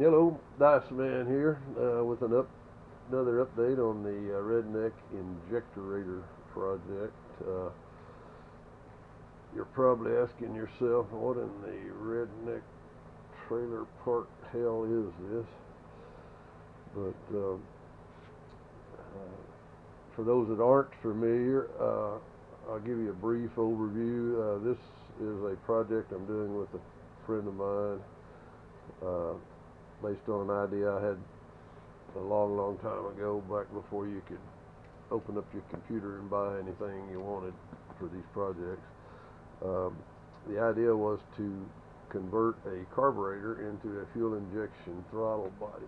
Hello, Dice Man here with another update on the Redneck Injectorator project. You're probably asking yourself, what in the redneck trailer park hell is this? But for those that aren't familiar, I'll give you a brief overview. This is a project I'm doing with a friend of mine. Based on an idea I had a long time ago, back before you could open up your computer and buy anything you wanted for these projects. The idea was to convert a carburetor into a fuel injection throttle body,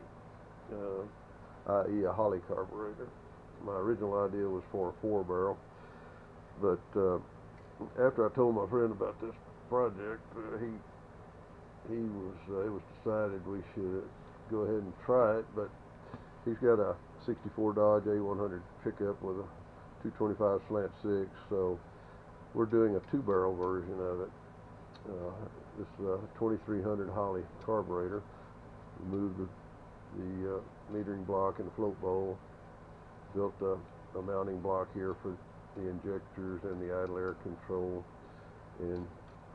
i.e. a Holley carburetor. My original idea was for a 4-barrel, but after I told my friend about this project, it was decided we should go ahead and try it. But he's got a 64 Dodge A100 pickup with a 225 slant 6, so we're doing a 2-barrel version of it. This is a 2300 Holley carburetor. Removed the metering block and the float bowl, built a mounting block here for the injectors and the idle air control and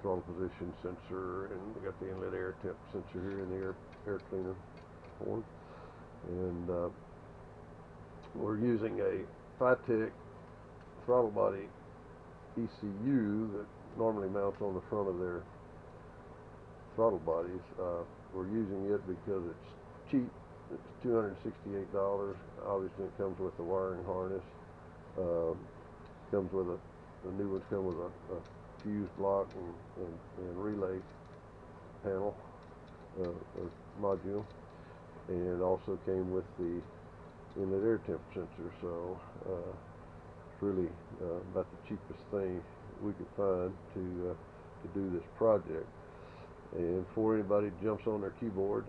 throttle position sensor, and we got the inlet air temp sensor here in the air cleaner horn. And we're using a Phytech throttle body ECU that normally mounts on the front of their throttle bodies. We're using it because it's cheap. It's $268. Obviously it comes with the wiring harness. Comes with the new ones come with a fuse block and relay panel or module, and also came with the inlet air temp sensor. So it's really about the cheapest thing we could find to do this project. And before anybody jumps on their keyboard,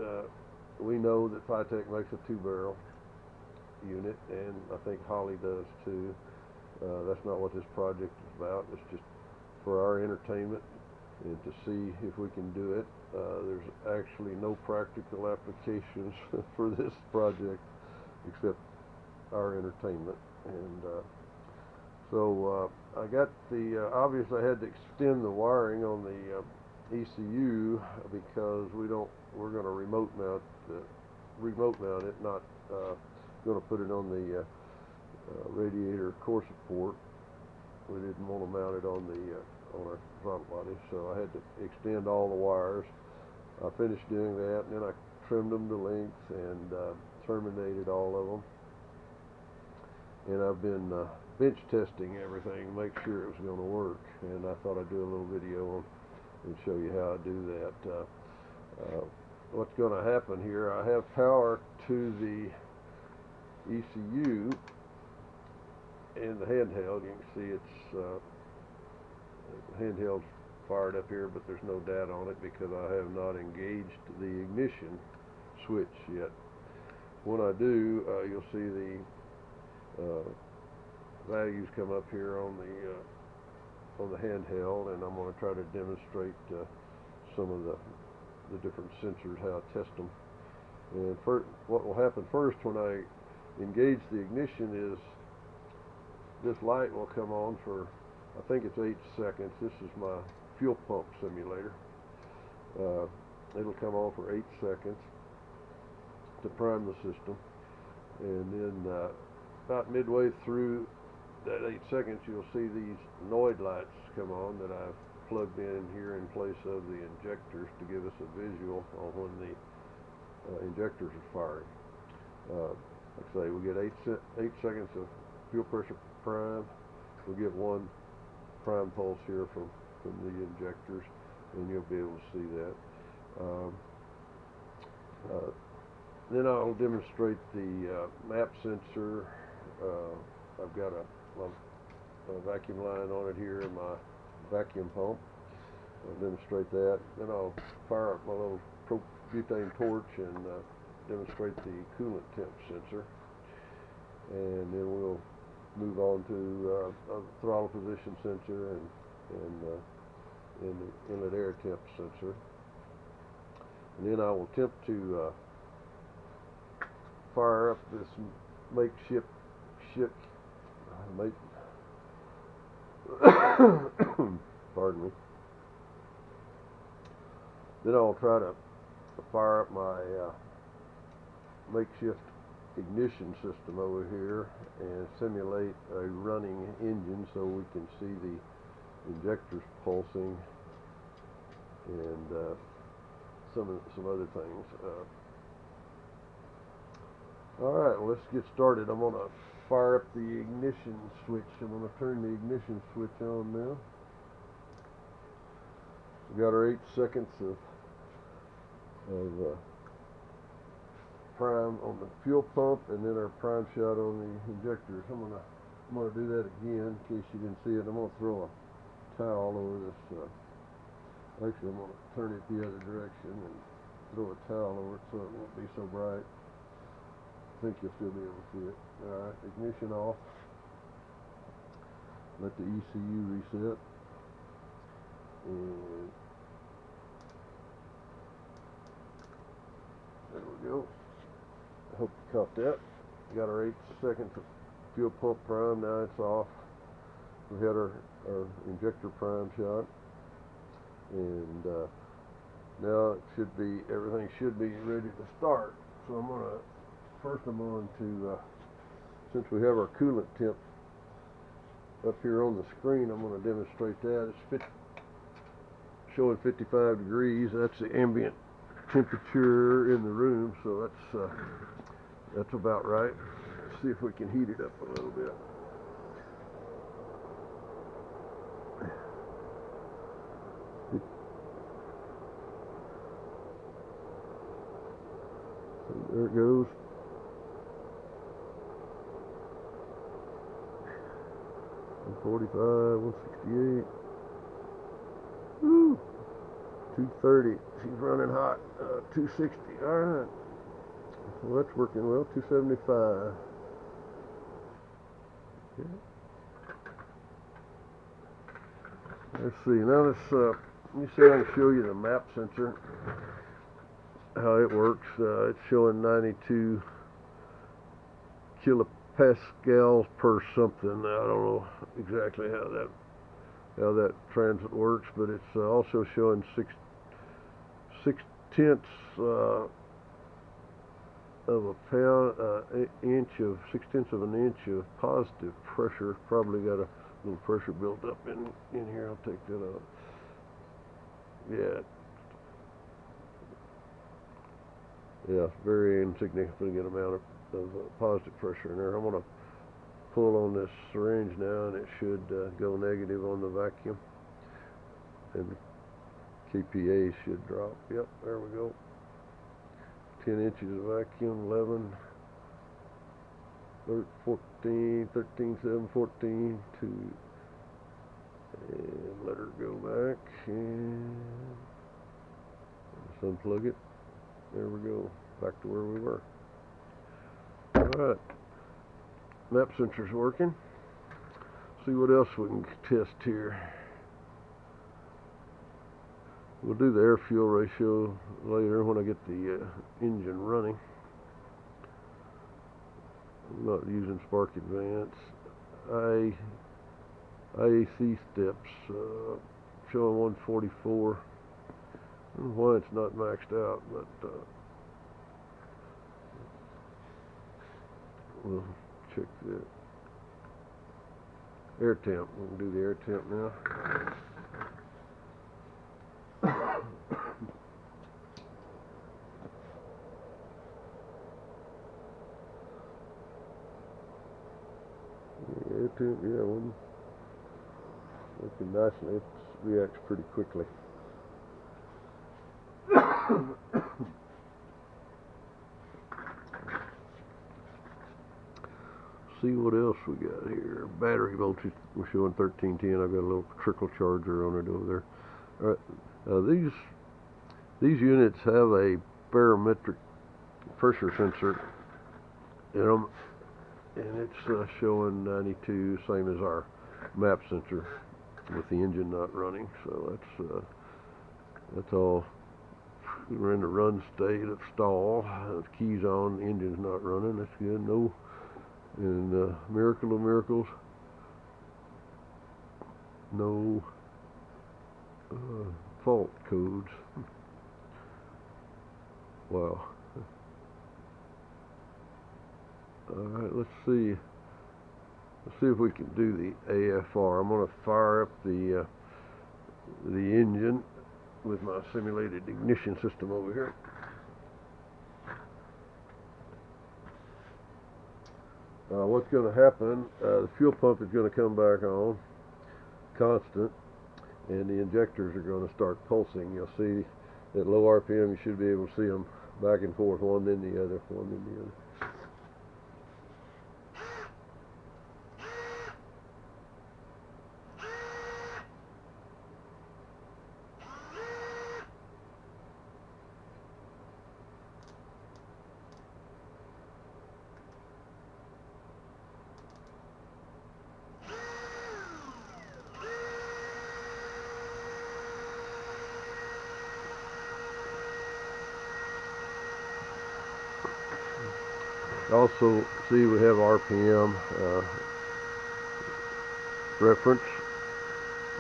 we know that Phytech makes a 2-barrel unit, and I think Holley does too. That's not what this project is about. It's just for our entertainment and to see if we can do it. There's actually no practical applications for this project except our entertainment. And so I got obviously I had to extend the wiring on the ECU because we're going to remote mount it, not going to put it on the radiator core support. We didn't want to mount it on our throttle body, so I had to extend all the wires. I finished doing that, and then I trimmed them to length and terminated all of them. And I've been bench testing everything to make sure it was going to work. And I thought I'd do a little video and show you how I do that. What's going to happen here? I have power to the ECU and the handheld. You can see it's handheld's fired up here, but there's no data on it because I have not engaged the ignition switch yet. When I do, you'll see the values come up here on the handheld, and I'm going to try to demonstrate some of the different sensors, how I test them. And what will happen first when I engage the ignition is this light will come on for, I think it's 8 seconds. This is my fuel pump simulator. It'll come on for 8 seconds to prime the system, and then about midway through that 8 seconds, you'll see these Noid lights come on that I've plugged in here in place of the injectors to give us a visual on when the injectors are firing. Like I say, we get 8 seconds of fuel pressure prime. We'll get one prime pulse here from the injectors, and you'll be able to see that. Then I'll demonstrate the map sensor. I've got a vacuum line on it here in my vacuum pump. I'll demonstrate that. Then I'll fire up my little butane torch and demonstrate the coolant temp sensor. And then we'll move on to a throttle position sensor and the inlet air temp sensor. And then I will attempt to fire up this makeshift ship. Pardon me. Then I'll try to fire up my makeshift ignition system over here and simulate a running engine so we can see the injectors pulsing and some other things. Alright, well, let's get started. I'm going to fire up the ignition switch. I'm going to turn the ignition switch on now. We got our 8 seconds of prime on the fuel pump, and then our prime shot on the injectors. I'm gonna do that again in case you didn't see it. I'm gonna throw a towel over this. Actually, I'm gonna turn it the other direction and throw a towel over it so it won't be so bright. I think you'll still be able to see it. All right, ignition off. Let the ECU reset. And there we go. I hope you caught that. We got our 8 seconds of fuel pump prime. Now it's off. We had our injector prime shot, and now it should be, everything should be ready to start. So I'm going to since we have our coolant temp up here on the screen, I'm going to demonstrate that. It's showing 55 degrees. That's the ambient temperature in the room, so that's about right. Let's see if we can heat it up a little bit. There it goes. $145, $168. Woo! $230. She's running hot. $260. All right. Well, that's working well. $275. Okay. Let's see. Now let me see if I can show you the map sensor, how it works. It's showing 92 kilopascals per something. I don't know exactly how that transit works, but it's also showing 6/10 of a pound, 6/10 of an inch of positive pressure. Probably got a little pressure built up in here. I'll take that out. Yeah, very insignificant amount of positive pressure in there. I'm going to pull on this syringe now, and it should go negative on the vacuum, and the KPA should drop. Yep, there we go. 10 inches of vacuum, 11, 14, 13, 7, 14, 2, and let her go back, and let's unplug it. There we go, back to where we were. Alright, map sensor's working. See what else we can test here. We'll do the air-fuel ratio later when I get the engine running. I'm not using Spark Advance. IAC steps showing 144. I don't know why it's not maxed out, but we'll check the air temp. We can do the air temp now. Air temp, yeah, one working nicely. It reacts pretty quickly. See what else we got here. Battery voltage, we're showing 1310. I've got a little trickle charger on it over there. All right, these units have a barometric pressure sensor in them, and it's showing 92, same as our map sensor, with the engine not running. So that's all We're in the run state of stall. The key's on, the engine's not running. That's good. No. And miracle of miracles, no fault codes. Wow. Alright, let's see if we can do the AFR. I'm going to fire up the engine with my simulated ignition system over here. What's going to happen, the fuel pump is going to come back on, constant, and the injectors are going to start pulsing. You'll see at low RPM, you should be able to see them back and forth, one then the other, one then the other. Also, see we have RPM reference,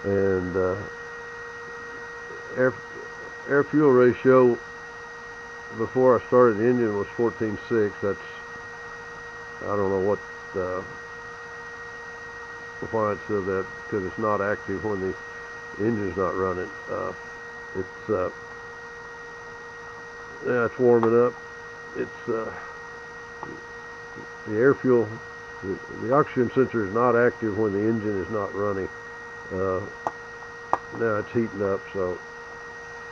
and air fuel ratio before I started the engine was 14.6. That's, I don't know what why it says that, because it's not active when the engine's not running. Yeah, it's warming up. It's the air fuel, the oxygen sensor is not active when the engine is not running. Now it's heating up, so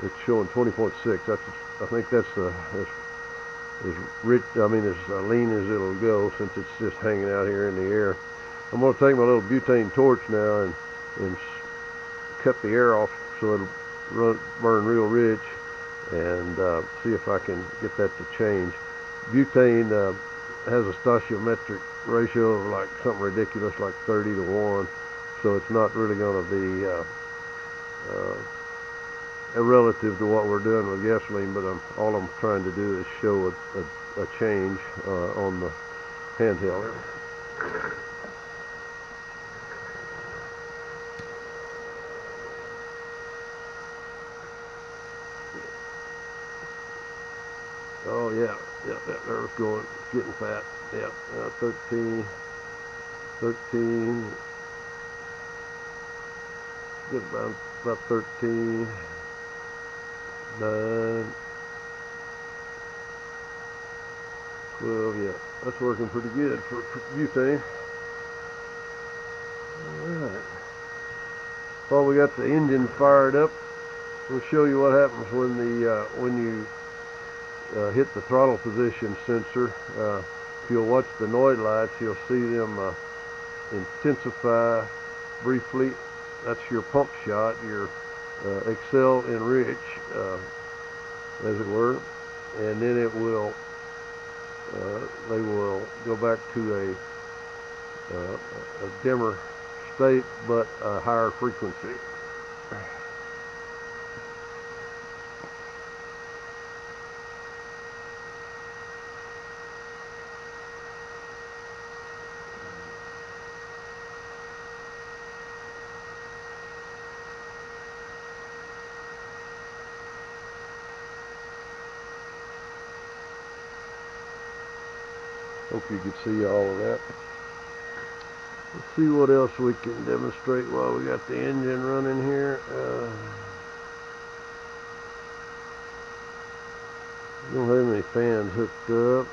it's showing 20.6. I think that's as rich, I mean, as lean as it'll go, since it's just hanging out here in the air. I'm going to take my little butane torch now and cut the air off so it'll burn real rich, and see if I can get that to change. Butane has a stoichiometric ratio of like something ridiculous, like 30 to 1, so it's not really going to be relative to what we're doing with gasoline, but all I'm trying to do is show a change on the handheld. Oh yeah, there it's going, it's getting fat. Yeah, 13, get about 13, 9, 12, yeah, that's working pretty good for butane. Alright, well, we got the engine fired up. We'll show you what happens when you hit the throttle position sensor. If you'll watch the noise lights, you'll see them intensify briefly. That's your pump shot, your excel enrich, as it were, and then it will they will go back to a dimmer state, but a higher frequency. Hope you could see all of that. Let's see what else we can demonstrate while we got the engine running here. Don't have any fans hooked up.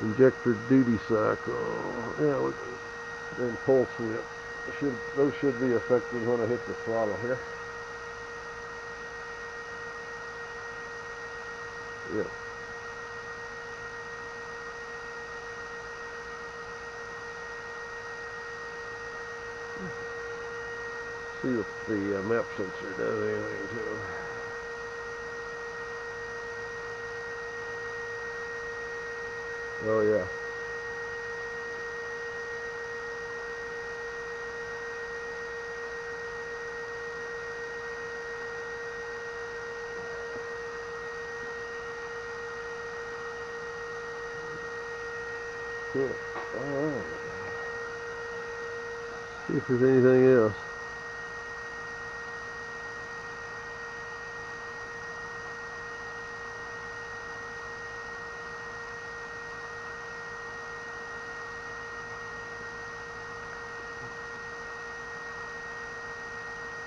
Injector duty cycle. Yeah, we can, and pulse width. Those should be affected when I hit the throttle here. Yeah. See if the map sensor does anything to it. Oh yeah. Cool. Alright. See if there's anything else.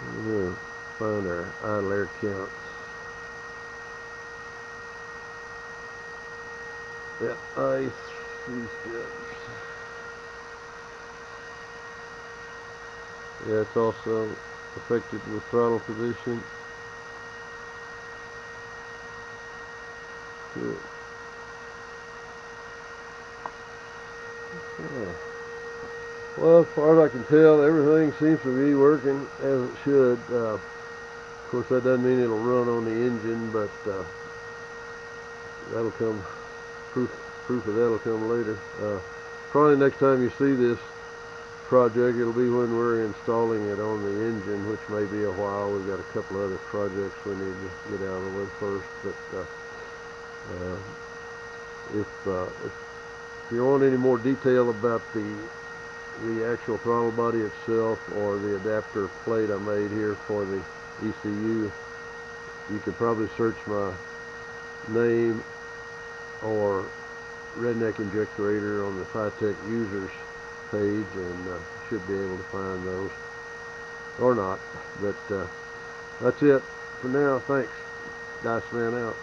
We're going to find our idle air count. Yeah, ice, these steps. Yeah, it's also affected with throttle position. Good. Yeah. Well, as far as I can tell, everything seems to be working as it should. Of course, that doesn't mean it'll run on the engine, but that'll come. Proof of that'll come later. Probably next time you see this project, it'll be when we're installing it on the engine, which may be a while. We've got a couple other projects we need to get out of the way first. But if you want any more detail about the actual throttle body itself or the adapter plate I made here for the ECU, you could probably search my name or Redneck Injectorator on the SciTech users page, and should be able to find those, or not. But that's it for now. Thanks. Dice Man out.